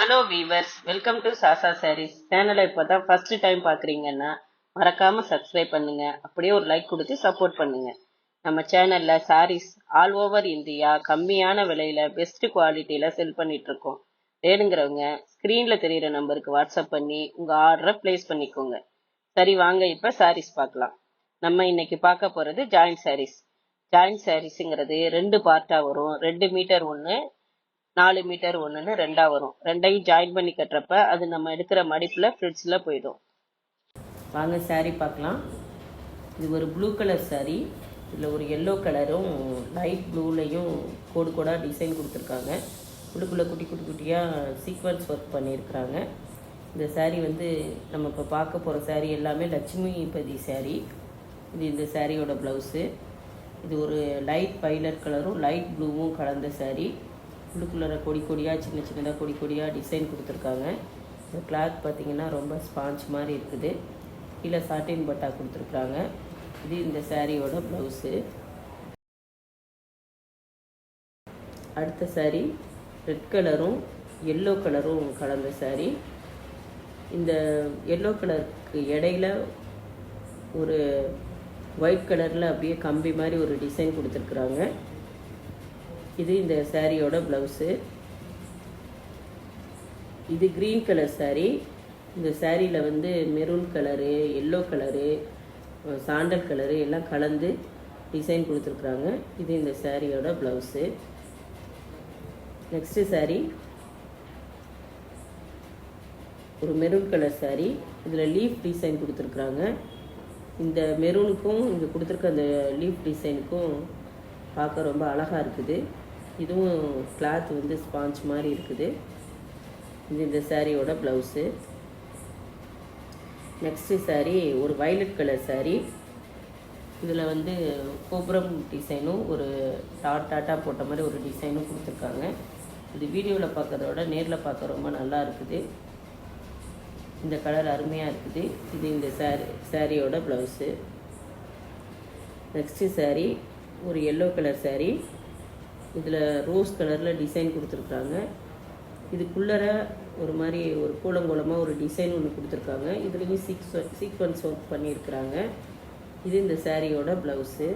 Hello viewers, welcome to Sasa Sarees சேனலை இப்போ தான் ஃபர்ஸ்ட் டைம் பார்க்குறீங்கன்னா மறக்காம சப்ஸ்கிரைப் பண்ணுங்க. அப்படியே ஒரு லைக் கொடுத்து சப்போர்ட் பண்ணுங்க. நம்ம சேனல்ல சாரீஸ் ஆல் ஓவர் இந்தியா கம்மியான விலையில பெஸ்ட் குவாலிட்டியில செல் பண்ணிட்டு இருக்கோம். வேணுங்கிறவங்க ஸ்கிரீன்ல தெரியுற நம்பருக்கு வாட்ஸ்அப் பண்ணி உங்க ஆர்டரை பிளேஸ் பண்ணிக்கோங்க. சரி, வாங்க இப்ப சாரீஸ் பார்க்கலாம். நம்ம இன்னைக்கு பார்க்க போறது ஜாயிண்ட் சாரீஸ். ஜாயிண்ட் சாரீஸ்ங்கிறது 2 பார்ட்டா வரும். 2 மீட்டர் ஒன்று, 4 மீட்டர் ஒண்ணுன்னு ரெண்டா வரும். ரெண்டையும் ஜாயின் பண்ணி கட்டுறப்ப அது நம்ம எடுக்கிற மடிப்புல ஃப்ரிட்ஜ்ல போயிடும். வாங்க சாரீ பார்க்கலாம். இது ஒரு ப்ளூ கலர் சாரீ. இதில் ஒரு எல்லோ கலரும் லைட் ப்ளூலையும் கோடு கோடாக டிசைன் கொடுத்துருக்காங்க. உள்ளுக்குள்ளே குட்டி குட்டி குட்டியாக சீக்வன்ஸ் ஒர்க் பண்ணியிருக்கிறாங்க. இந்த சாரீ நம்ம இப்போ பார்க்க போகிற சாரீ எல்லாமே லட்சுமிபதி சாரீ. இது இந்த சாரியோட ப்ளவுஸு. இது ஒரு லைட் பைலட் கலரும் லைட் ப்ளூவும் கலந்த சாரீ. உள்ளுக்குள்ளே கொடி கொடியாக சின்ன சின்னதாக கொடி கொடியாக டிசைன் கொடுத்துருக்காங்க. இந்த கிளாத் பார்த்திங்கன்னா ரொம்ப ஸ்பாஞ்ச் மாதிரி இருக்குது. கீழே சாட்டின் பட்டா கொடுத்துருக்குறாங்க. இது இந்த சாரியோட ப்ளவுஸு. அடுத்த சாரீ ரெட் கலரும் எல்லோ கலரும் கலந்த சாரீ. இந்த எல்லோ கலருக்கு இடையில ஒரு ஒயிட் கலரில் அப்படியே கம்பி மாதிரி ஒரு டிசைன் கொடுத்துருக்குறாங்க. இது இந்த சாரியோட ப்ளவுஸு. இது க்ரீன் கலர் சாரீ. இந்த சாரியில் maroon colour, yellow colour, sandal colour எல்லாம் கலந்து டிசைன் கொடுத்துருக்குறாங்க. இது இந்த சாரியோட ப்ளவுஸு. நெக்ஸ்ட்டு சாரீ ஒரு மெரூன் கலர் சாரீ. இதில் லீஃப் டிசைன் கொடுத்துருக்குறாங்க. இந்த மெரூனுக்கும் இங்கே கொடுத்துருக்க அந்த லீஃப் டிசைனுக்கும் பார்க்க ரொம்ப அழகாக இருக்குது. இதுவும் கிளாத் ஸ்பாஞ்ச் மாதிரி இருக்குது. இது இந்த சாரியோட ப்ளவுஸு. நெக்ஸ்ட்டு சாரீ ஒரு வயலட் கலர் சாரீ. இதில் கோபுரம் டிசைனும் ஒரு டாட்டாக போட்ட மாதிரி ஒரு டிசைனும் கொடுத்துருக்காங்க. இது வீடியோவில் பார்க்குறத விட நேரில் பார்க்க ரொம்ப நல்லா இருக்குது. இந்த கலர் அருமையாக இருக்குது. இது இந்த சாரியோட ப்ளவுஸு. நெக்ஸ்ட்டு சாரீ ஒரு எல்லோ கலர் சாரீ. இதில் ரோஸ் கலரில் டிசைன் கொடுத்துருக்குறாங்க. இதுக்குள்ளர ஒரு மாதிரி ஒரு கூலங்கோலமாக ஒரு டிசைன் ஒன்று கொடுத்துருக்காங்க. இதுலேயும் சீக்வன்ஸ் ஒர்க் பண்ணியிருக்கிறாங்க. இது இந்த சாரியோட ப்ளவுஸு.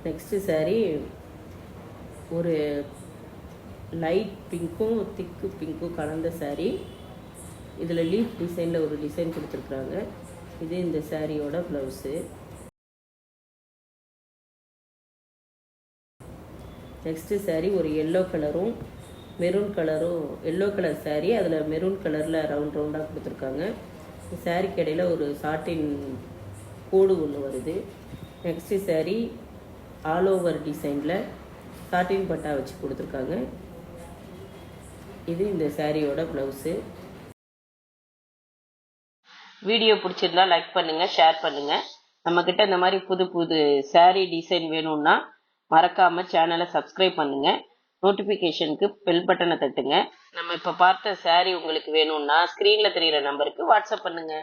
நெக்ஸ்ட்டு சாரீ ஒரு லைட் பிங்க்கும் திக்கு பிங்க்கும் கலந்த சாரீ. இதில் லீஃப் டிசைனில் ஒரு டிசைன் கொடுத்துருக்குறாங்க. இது இந்த சாரியோட ப்ளவுஸு. நெக்ஸ்ட்டு சாரீ ஒரு எல்லோ கலரும் மெரூன் கலரும், எல்லோ கலர் சாரீ, அதில் மெரூன் கலரில் ரவுண்ட் ரவுண்டாக கொடுத்துருக்காங்க. இந்த சாரீக்கு இடையில் ஒரு சாட்டின் கோடு ஒன்று வருது. நெக்ஸ்ட்டு சாரீ ஆல் ஓவர் டிசைனில் சாட்டின் பட்டா வச்சு கொடுத்துருக்காங்க. இது இந்த சாரியோட ப்ளவுஸு. வீடியோ பிடிச்சிருந்தா லைக் பண்ணுங்கள், ஷேர் பண்ணுங்கள். நம்மக்கிட்ட இந்த மாதிரி புது புது சாரீ டிசைன் வேணும்னா மறக்காம சேனலை சப்ஸ்கிரைப் பண்ணுங்க. நோட்டிபிகேஷனுக்கு பெல் பட்டனை தட்டுங்க. நம்ம இப்ப பார்த்த சாரீ உங்களுக்கு வேணும்னா ஸ்கிரீன்ல தெரியுற நம்பருக்கு வாட்ஸ்அப் பண்ணுங்க.